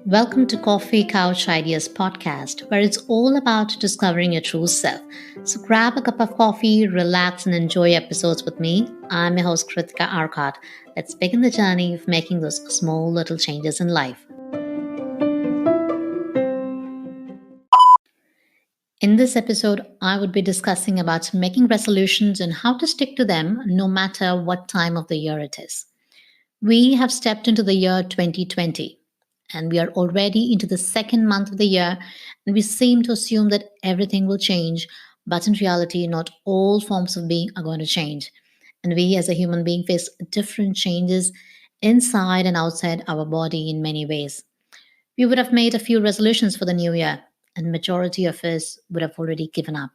Welcome to Coffee Couch Ideas podcast, where it's all about discovering your true self. So grab a cup of coffee, relax, and enjoy episodes with me. I'm your host, Kritika Arcot. Let's begin the journey of making those small little changes in life. In this episode, I would be discussing about making resolutions and how to stick to them no matter what time of the year it is. We have stepped into the year 2020 and we are already into the second month of the year, and we seem to assume that everything will change, but in reality, not all forms of being are going to change. And we as a human being face different changes inside and outside our body in many ways. We would have made a few resolutions for the new year, and majority of us would have already given up.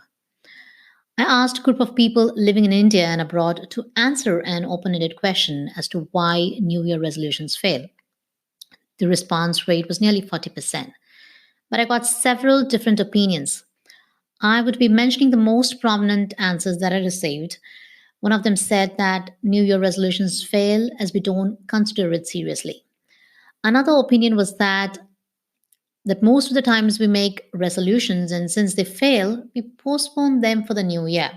I asked a group of people living in India and abroad to answer an open ended question as to why New Year resolutions fail. The response rate was nearly 40%, but I got several different opinions. I would be mentioning the most prominent answers that I received. One of them said that New Year resolutions fail as we don't consider it seriously. Another opinion was that most of the times we make resolutions and since they fail, we postpone them for the new year.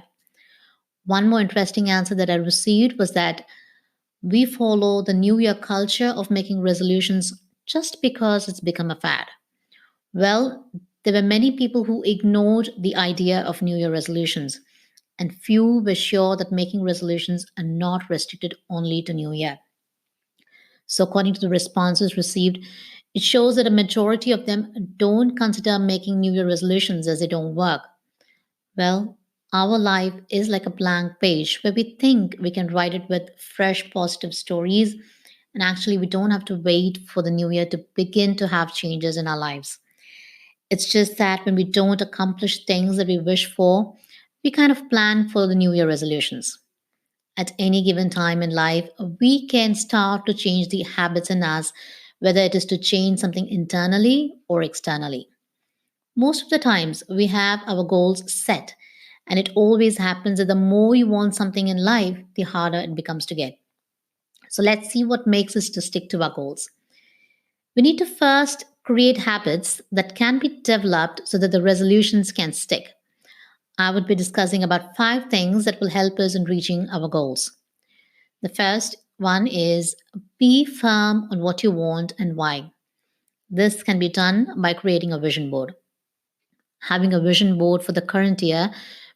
One more interesting answer that I received was that we follow the New Year culture of making resolutions just because it's become a fad. Well, there were many people who ignored the idea of New Year resolutions, and few were sure that making resolutions are not restricted only to New Year. So, according to the responses received, it shows that a majority of them don't consider making New Year resolutions as they don't work. Well, our life is like a blank page where we think we can write it with fresh, positive stories, and actually, we don't have to wait for the new year to begin to have changes in our lives. It's just that when we don't accomplish things that we wish for, we kind of plan for the new year resolutions. At any given time in life, we can start to change the habits in us, whether it is to change something internally or externally. Most of the times, we have our goals set, and it always happens that the more you want something in life, the harder it becomes to get. So, let's see what makes us to stick to our goals. We need to first create habits that can be developed so that the resolutions can stick. I would be discussing about five things that will help us in reaching our goals. The first one is be firm on what you want and why. This can be done by creating a vision board. Having a vision board for the current year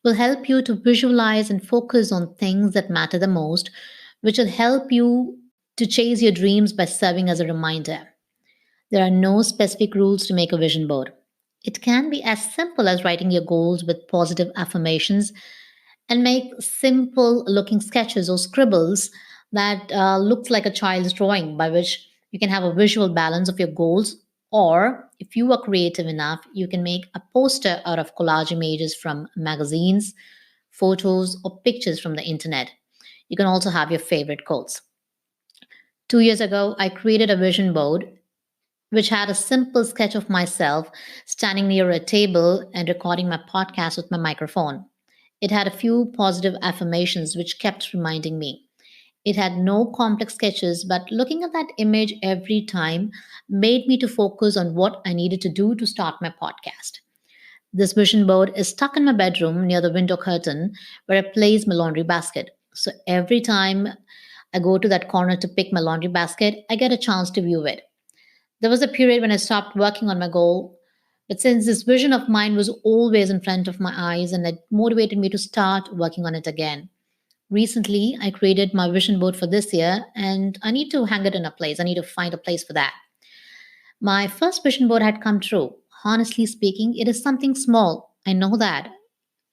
will help you to visualize and focus on things that matter the most, which will help you to chase your dreams by serving as a reminder. There are no specific rules to make a vision board. It can be as simple as writing your goals with positive affirmations and make simple looking sketches or scribbles that looks like a child's drawing by which you can have a visual balance of your goals, or if you are creative enough you can make a poster out of collage images from magazines, photos, or pictures from the internet. You can also have your favorite quotes. 2 years ago I created a vision board which had a simple sketch of myself standing near a table and recording my podcast with my microphone. It had a few positive affirmations which kept reminding me. It had no complex sketches, but looking at that image every time made me to focus on what I needed to do to start my podcast. This vision board is stuck in my bedroom near the window curtain where I place my laundry basket. So every time I go to that corner to pick my laundry basket, I get a chance to view it. There was a period when I stopped working on my goal, but since this vision of mine was always in front of my eyes and it motivated me to start working on it again. Recently, I created my vision board for this year and I need to hang it in a place. I need to find a place for that. My first vision board had come true. Honestly speaking, it is something small. I know that.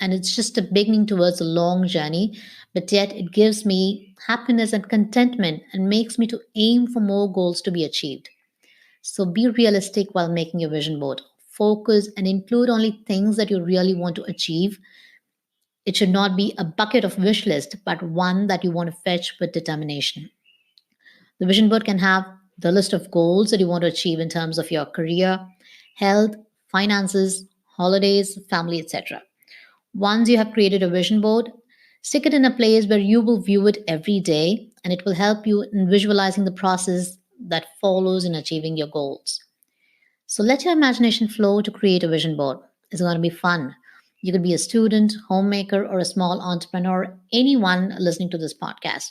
And it's just a beginning towards a long journey, but yet it gives me happiness and contentment and makes me to aim for more goals to be achieved. So be realistic while making your vision board. Focus and include only things that you really want to achieve. It should not be a bucket of wish list, but one that you want to fetch with determination. The vision board can have the list of goals that you want to achieve in terms of your career, health, finances, holidays, family, etc. Once you have created a vision board, Stick it in a place where you will view it every day, and it will help you in visualizing the process that follows in achieving your goals. So let your imagination flow to create a vision board. It's going to be fun. You could be a student, homemaker, or a small entrepreneur, anyone listening to this podcast.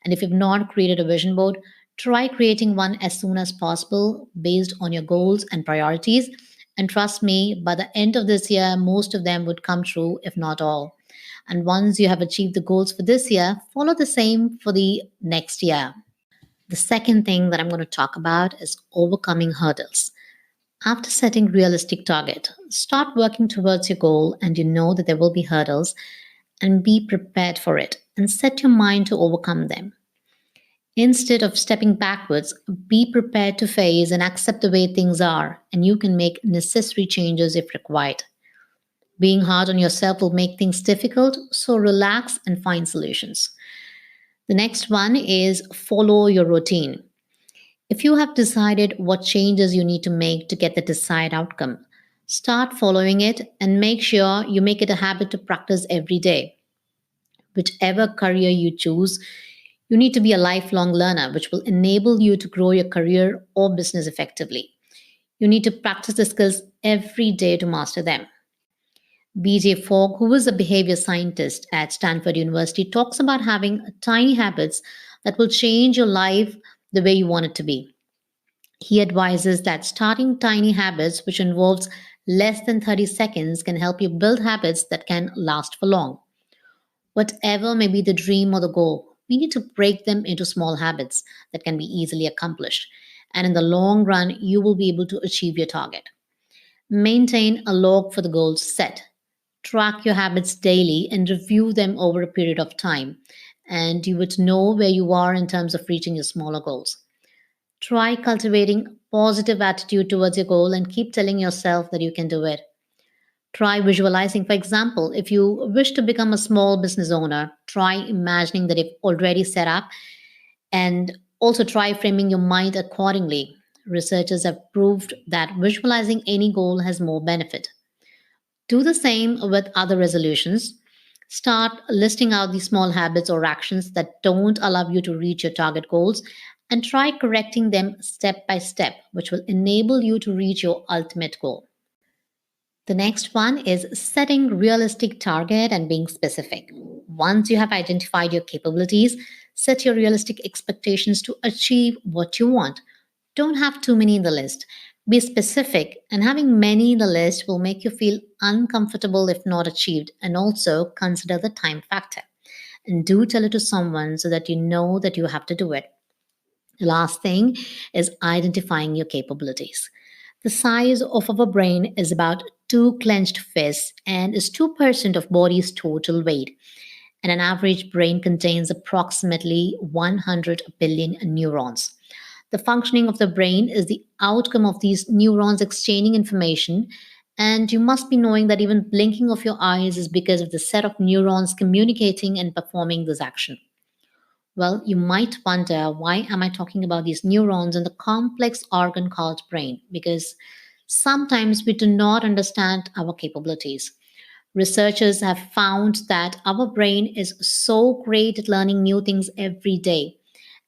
And if you've not created a vision board, try creating one as soon as possible based on your goals and priorities. And trust me, by the end of this year, most of them would come true, if not all. And once you have achieved the goals for this year, follow the same for the next year. The second thing that I'm going to talk about is overcoming hurdles. After setting realistic target, start working towards your goal and you know that there will be hurdles and be prepared for it and set your mind to overcome them. Instead of stepping backwards, be prepared to face and accept the way things are and you can make necessary changes if required. Being hard on yourself will make things difficult, so relax and find solutions. The next one is follow your routine. If you have decided what changes you need to make to get the desired outcome, start following it and make sure you make it a habit to practice every day. Whichever career you choose, you need to be a lifelong learner, which will enable you to grow your career or business effectively. You need to practice the skills every day to master them. BJ Fogg, who is a behavior scientist at Stanford University, talks about having tiny habits that will change your life the way you want it to be. He advises that starting tiny habits, which involves less than 30 seconds, can help you build habits that can last for long. Whatever may be the dream or the goal, we need to break them into small habits that can be easily accomplished. And in the long run, you will be able to achieve your target. Maintain a log for the goals set. Track your habits daily and review them over a period of time. And you would know where you are in terms of reaching your smaller goals. Try cultivating a positive attitude towards your goal and keep telling yourself that you can do it. Try visualizing. For example, if you wish to become a small business owner, try imagining that you've already set up and also try framing your mind accordingly. Researchers have proved that visualizing any goal has more benefit. Do the same with other resolutions. Start listing out the small habits or actions that don't allow you to reach your target goals and try correcting them step by step, which will enable you to reach your ultimate goal. The next one is setting realistic target and being specific. Once you have identified your capabilities, set your realistic expectations to achieve what you want. Don't have too many in the list. Be specific, and having many in the list will make you feel uncomfortable if not achieved, and also consider the time factor. And do tell it to someone so that you know that you have to do it. The last thing is identifying your capabilities. The size of our brain is about two clenched fists and is 2% of body's total weight. And an average brain contains approximately 100 billion neurons. The functioning of the brain is the outcome of these neurons exchanging information, and you must be knowing that even blinking of your eyes is because of the set of neurons communicating and performing this action. Well, you might wonder, why am I talking about these neurons and the complex organ called brain? Because sometimes we do not understand our capabilities. Researchers have found that our brain is so great at learning new things every day.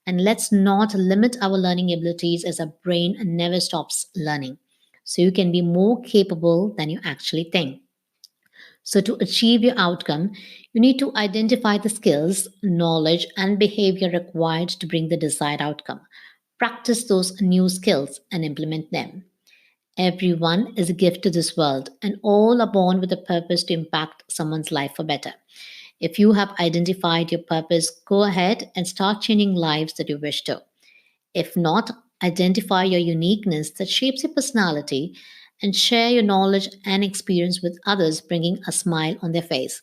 And let's not limit our learning abilities, as our brain never stops learning. So you can be more capable than you actually think. So, to achieve your outcome, you need to identify the skills, knowledge, and behavior required to bring the desired outcome. Practice those new skills and implement them. Everyone is a gift to this world, and all are born with a purpose to impact someone's life for better. If you have identified your purpose, go ahead and start changing lives that you wish to. If not, identify your uniqueness that shapes your personality and share your knowledge and experience with others, bringing a smile on their face.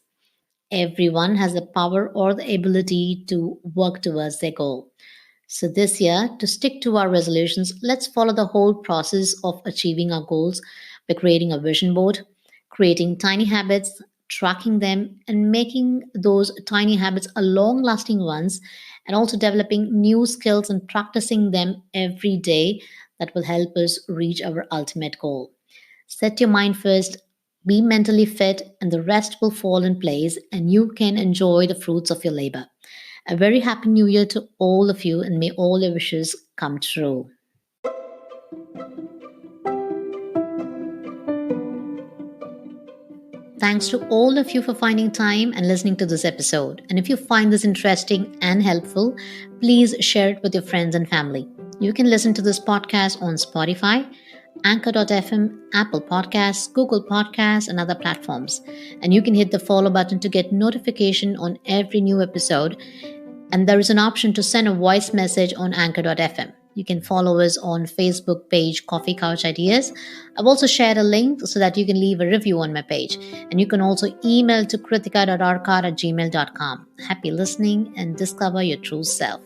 Everyone has the power or the ability to work towards their goal. So, this year, to stick to our resolutions, let's follow the whole process of achieving our goals by creating a vision board, creating tiny habits, tracking them, and making those tiny habits a long lasting ones, and also developing new skills and practicing them every day that will help us reach our ultimate goal. Set your mind first, Be mentally fit, and the rest will fall in place, and you can enjoy the fruits of your labor. A very happy new year to all of you, and may all your wishes come true. Thanks to all of you for finding time and listening to this episode. And if you find this interesting and helpful, please share it with your friends and family. You can listen to this podcast on Spotify, Anchor.fm, Apple Podcasts, Google Podcasts, and other platforms. And you can hit the follow button to get notification on every new episode. And there is an option to send a voice message on Anchor.fm. You can follow us on Facebook page Coffee Couch Ideas. I've also shared a link so that you can leave a review on my page. And you can also email to kritika.arcad@gmail.com. Happy listening and discover your true self.